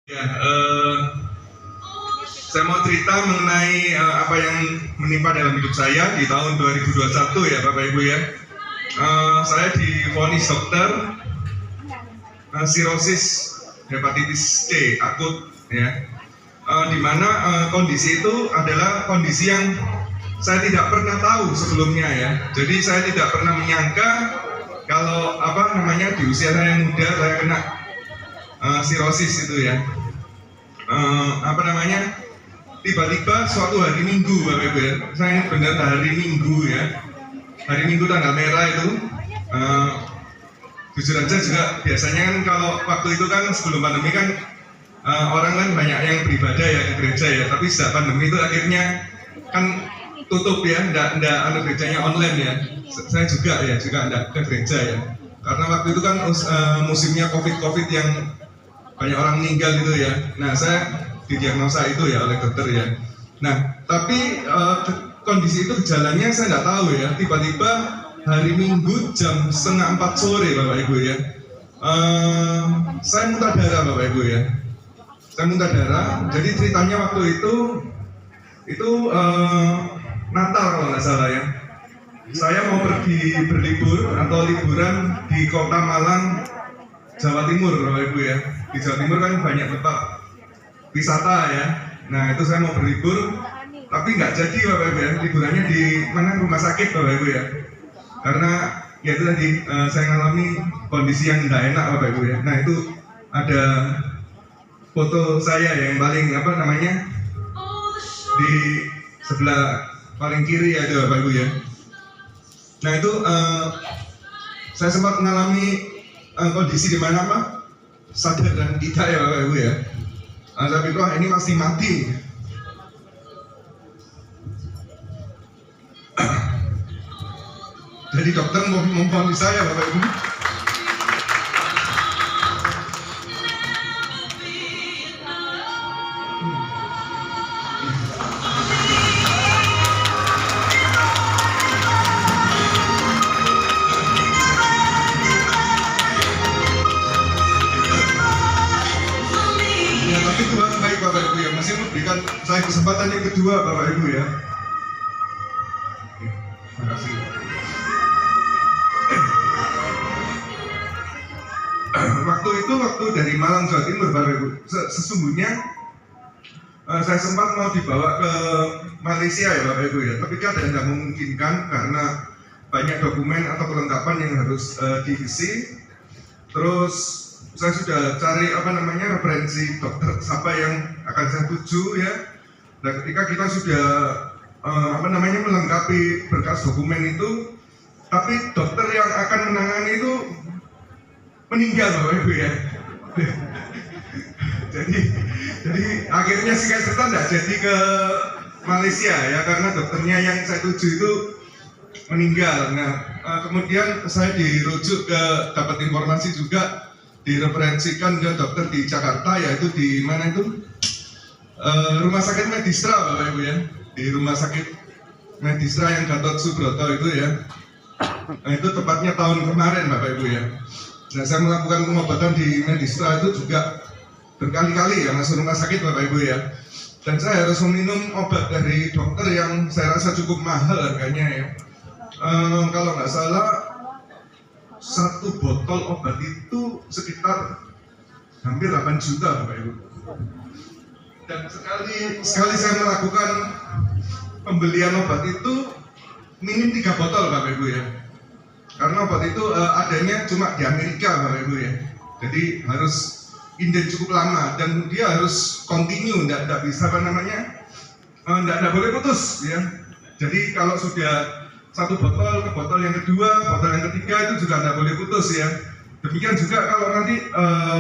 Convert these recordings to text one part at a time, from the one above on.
Ya, saya mau cerita mengenai apa yang menimpa dalam hidup saya di tahun 2021 ya Bapak Ibu ya. Saya divonis dokter sirosis hepatitis C akut ya. Di mana kondisi itu adalah kondisi yang saya tidak pernah tahu sebelumnya ya. Jadi saya tidak pernah menyangka kalau di usia saya yang muda saya kena sirosis itu ya. Tiba-tiba suatu hari Minggu Bapak Ibu ya, saya ingat benar hari Minggu ya, hari Minggu tanggal merah itu. Jujur aja juga biasanya kan kalau waktu itu kan sebelum pandemi kan orang kan banyak yang beribadah ya ke gereja ya, tapi sejak pandemi itu akhirnya kan tutup ya, ndak gerejanya online ya. Saya juga ndak ke gereja ya, karena waktu itu kan musimnya COVID yang banyak orang meninggal gitu ya. Nah, saya didiagnosa itu ya oleh dokter ya. Nah, tapi kondisi itu gejalanya saya nggak tahu ya. Tiba-tiba hari Minggu jam 3:30 sore Bapak Ibu ya, saya muntah darah Bapak Ibu ya. Saya muntah darah. Jadi ceritanya waktu itu Natal kalau nggak salah ya. Saya mau pergi berlibur atau liburan di Kota Malang, Jawa Timur Bapak Ibu ya. Di Jawa Timur kan banyak tempat wisata ya. Nah itu saya mau berlibur, tapi nggak jadi Bapak Ibu ya. Liburannya di mana, rumah sakit Bapak Ibu ya. Karena ya itu tadi saya ngalami kondisi yang nggak enak Bapak Ibu ya. Nah itu ada foto saya yang paling di sebelah paling kiri ya itu Bapak Ibu ya. Nah itu saya sempat mengalami kondisi di mana sadar dan tidak ya Bapak Ibu ya. Saya pikir wah ini masih mati. Jadi dokter mau memvonis saya Bapak Ibu. Tuhan baik Bapak Ibu ya, masih memberikan saya kesempatan yang kedua Bapak Ibu ya. Terima kasih. Waktu dari Malang Jawa Timur Bapak Ibu, sesungguhnya saya sempat mau dibawa ke Malaysia ya Bapak Ibu ya, tapi keadaan tidak memungkinkan karena banyak dokumen atau perlengkapan yang harus diisi. Terus saya sudah cari referensi dokter siapa yang akan saya tuju ya. Dan ketika kita sudah melengkapi berkas dokumen itu, tapi dokter yang akan menangani itu meninggal Bapak Ibu ya. jadi akhirnya singkat cerita tidak jadi ke Malaysia ya, karena dokternya yang saya tuju itu meninggal. Nah kemudian saya dirujuk ke, dapat informasi juga direferensikan ke dokter di Jakarta, yaitu di mana itu Rumah Sakit Medistra Bapak Ibu ya, di Rumah Sakit Medistra yang Gatot Subroto itu ya. Nah itu tepatnya tahun kemarin Bapak Ibu ya. Nah saya melakukan pengobatan di Medistra itu juga berkali-kali ya, masuk rumah sakit Bapak Ibu ya. Dan saya harus meminum obat dari dokter yang saya rasa cukup mahal harganya ya. Kalau nggak salah satu botol obat itu sekitar hampir 8 juta Bapak Ibu. Dan sekali saya melakukan pembelian obat itu minim 3 botol Bapak Ibu ya. Karena obat itu adanya cuma di Amerika Bapak Ibu ya. Jadi harus inden cukup lama dan dia harus continue, tidak bisa tidak boleh putus ya. Jadi kalau sudah satu botol ke botol yang kedua, botol yang ketiga itu juga tidak boleh putus ya. Demikian juga kalau nanti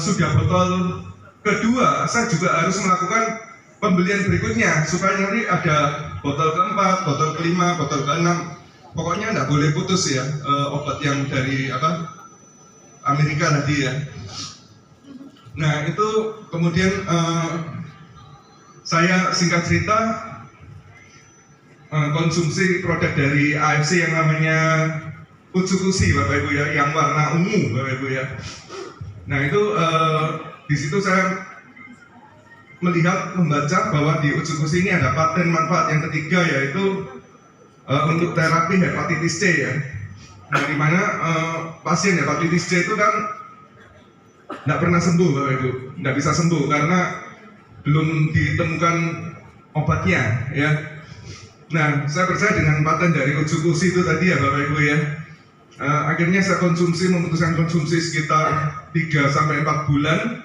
sudah botol kedua, saya juga harus melakukan pembelian berikutnya supaya nanti ada botol keempat, botol kelima, botol keenam. Pokoknya tidak boleh putus ya obat yang dari Amerika tadi ya. Nah itu kemudian saya singkat cerita konsumsi produk dari AFC yang namanya Utsukushi Bapak Ibu ya, yang warna ungu Bapak Ibu ya. Nah itu di situ saya membaca bahwa di uji ini ada paten manfaat yang ketiga, yaitu untuk terapi hepatitis C ya. Nah, di mana pasien hepatitis C itu kan nggak pernah sembuh Bapak Ibu, nggak bisa sembuh karena belum ditemukan obatnya ya. Nah, saya percaya dengan paten dari uji itu tadi ya Bapak Ibu ya. Akhirnya saya memutuskan konsumsi sekitar 3-4 bulan.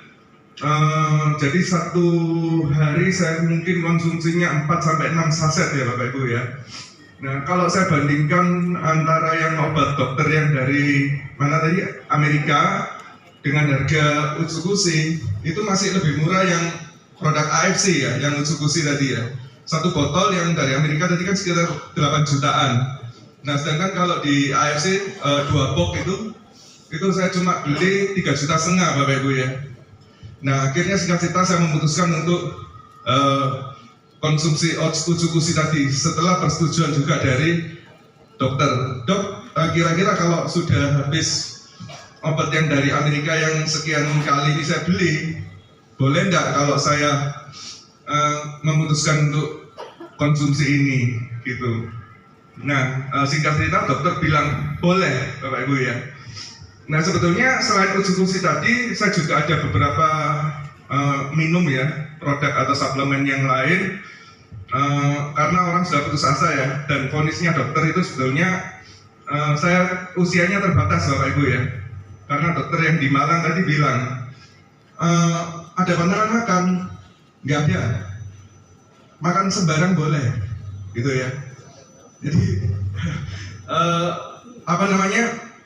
Jadi satu hari saya mungkin konsumsinya 4-6 saset ya Bapak Ibu ya. Nah, kalau saya bandingkan antara yang obat dokter yang dari mana tadi, Amerika, dengan harga Utsukushi, itu masih lebih murah yang produk AFC ya, yang Utsukushi tadi ya. Satu botol yang dari Amerika tadi kan sekitar 8 jutaan. Nah, sedangkan kalau di AFC 2 box itu saya cuma beli 3,5 juta Bapak Ibu ya. Nah, akhirnya singkat cerita saya memutuskan untuk konsumsi Utsukushi tadi setelah persetujuan juga dari dokter. Dok, kira-kira kalau sudah habis obat yang dari Amerika yang sekian kali ini saya beli, boleh enggak kalau saya memutuskan untuk konsumsi ini gitu. Nah, singkat cerita dokter bilang boleh Bapak Ibu ya. Nah, sebetulnya selain Utsukushi tadi saya juga ada beberapa minum ya, produk atau suplemen yang lain, karena orang sudah putus asa ya, dan vonisnya dokter itu sebetulnya saya usianya terbatas Bapak Ibu ya, karena dokter yang di Malang tadi bilang ada pantangan makan, nggak ada, makan sembarang boleh gitu ya. Jadi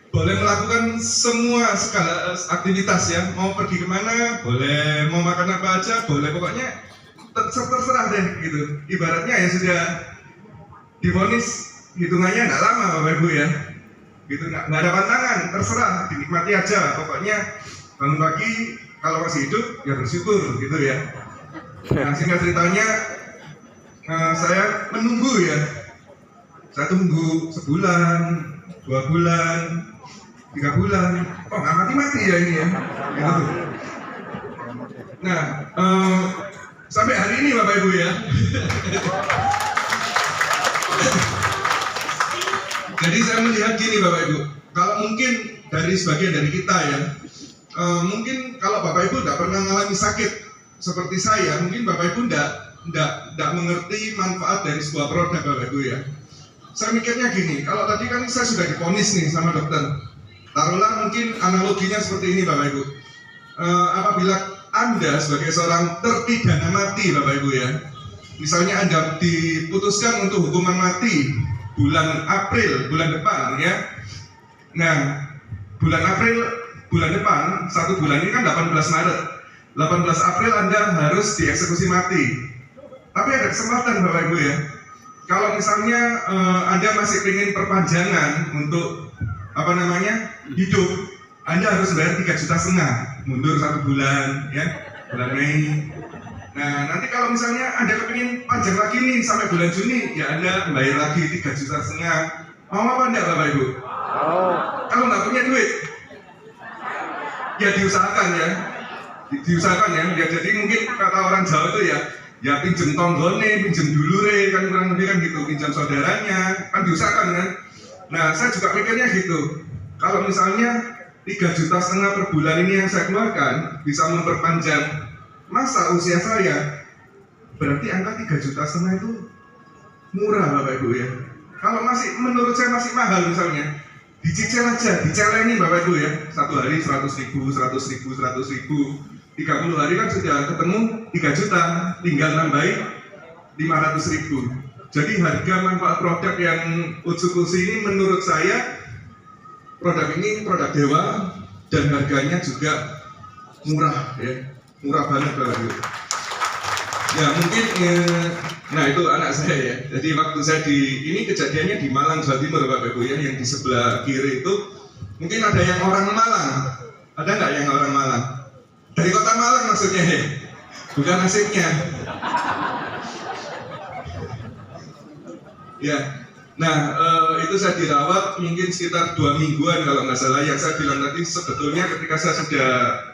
boleh melakukan semua skala aktivitas ya, mau pergi kemana boleh, mau makan apa aja boleh, pokoknya terserah deh gitu. Ibaratnya ya sudah divonis, hitungannya nggak lama Bapak Ibu ya, gitu, nggak ada pantangan, terserah, dinikmati aja, pokoknya bangun pagi kalau masih hidup ya bersyukur gitu ya. Nah, singkat ceritanya saya menunggu ya, saya tunggu sebulan, 2 bulan, 3 bulan, oh nggak mati-mati ya ini ya, gitu. Nah, sampai hari ini Bapak Ibu ya. Jadi saya melihat gini Bapak Ibu, kalau mungkin dari sebagian dari kita ya, mungkin kalau Bapak Ibu tidak pernah mengalami sakit seperti saya, mungkin Bapak Ibu tidak mengerti manfaat dari sebuah produk Bapak Ibu ya. Saya mikirnya gini, kalau tadi kan saya sudah divonis nih sama dokter, taruhlah mungkin analoginya seperti ini Bapak Ibu. Apabila Anda sebagai seorang terpidana mati Bapak Ibu ya, misalnya Anda diputuskan untuk hukuman mati bulan April, bulan depan ya. Nah, bulan April, bulan depan, 1 bulan ini kan 18 Maret. 18 April Anda harus dieksekusi mati. Tapi ada kesempatan Bapak Ibu ya, kalau misalnya Anda masih ingin perpanjangan untuk hidup, Anda harus bayar 3,5 juta, mundur 1 bulan ya, bulan Mei. Nah, nanti kalau misalnya Anda kepingin panjang lagi nih sampai bulan Juni, ya Anda bayar lagi 3,5 juta. Mau apa enggak Bapak Ibu? Kalau nggak punya duit, ya diusahakan ya, diusahakan ya. Jadi mungkin kata orang Jawa itu ya pinjem tonggone, pinjem dulure, kan kurang lebih kan gitu, pinjam saudaranya, kan diusahakan kan. Nah, saya juga pikirnya gitu, kalau misalnya 3,5 juta per bulan ini yang saya keluarkan bisa memperpanjang masa usia saya, berarti angka 3,5 juta itu murah Bapak Ibu ya. Kalau masih, menurut saya masih mahal misalnya, dicicil aja, diceleni Bapak Ibu ya, 1 hari 100.000, 100.000, 100.000, 30 hari kan sudah ketemu 3 juta, tinggal nambahin 500.000. Jadi harga manfaat produk yang Utsukushi ini menurut saya, produk ini produk dewa dan harganya juga murah ya, murah banget Bapak Ibu. Ya mungkin, nah itu anak saya ya. Jadi waktu saya ini kejadiannya di Malang, Jawa Timur Bapak Ibu ya, yang di sebelah kiri itu mungkin ada yang orang Malang, ada nggak yang orang Malang? Dari kota Malang maksudnya ya, bukan nasibnya. Ya, nah itu saya dirawat mungkin sekitar 2 mingguan kalau nggak salah. Yang saya bilang tadi sebetulnya ketika saya sudah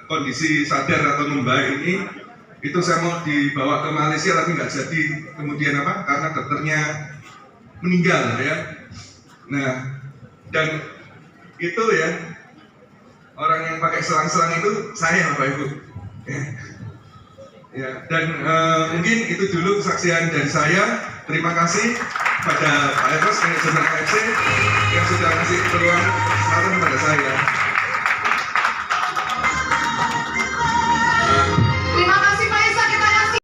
kondisi sadar atau membaik ini, itu saya mau dibawa ke Malaysia tapi nggak jadi, kemudian apa, karena dokternya meninggal ya. Nah, dan itu ya, orang yang pakai selang-selang itu saya Bapak Ibu ya. Ya, dan mungkin itu dulu kesaksian dari saya. Terima kasih pada Pak Eros, manajemen AFC yang sudah kasih peluang kesempatan pada saya.